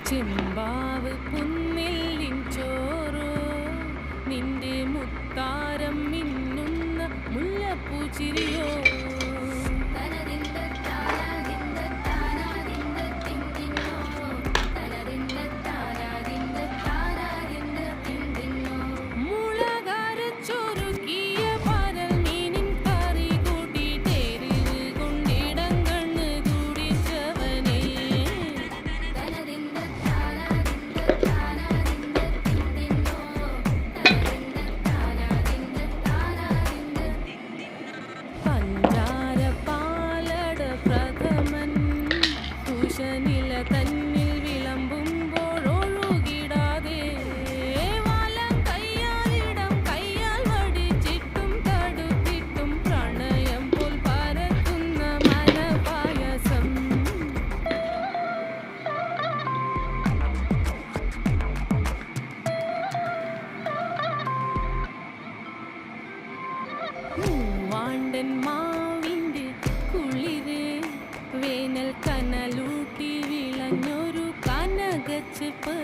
ചെമ്പാവ് പുന്നെല്ലിൻ ചോറോ നിന്റെ മുത്താരം മിന്നുന്ന മുല്ലപ്പൂച്ചിരിയോ തന്നിൽ വിളമ്പുമ്പോഴൊഴുകിടാതെ വലം കയ്യാലിടം കയ്യാൽ വടിച്ചിട്ടും തടുത്തിട്ടും പ്രണയം പോൽ പരക്കുന്ന മനപായസം മൂവാണ്ടൻ മാവിൻ്റെ കുളിര് വേനൽ കനലൂട്ടി വിളഞ്ഞൊരു കനകച്ചെപ്പ്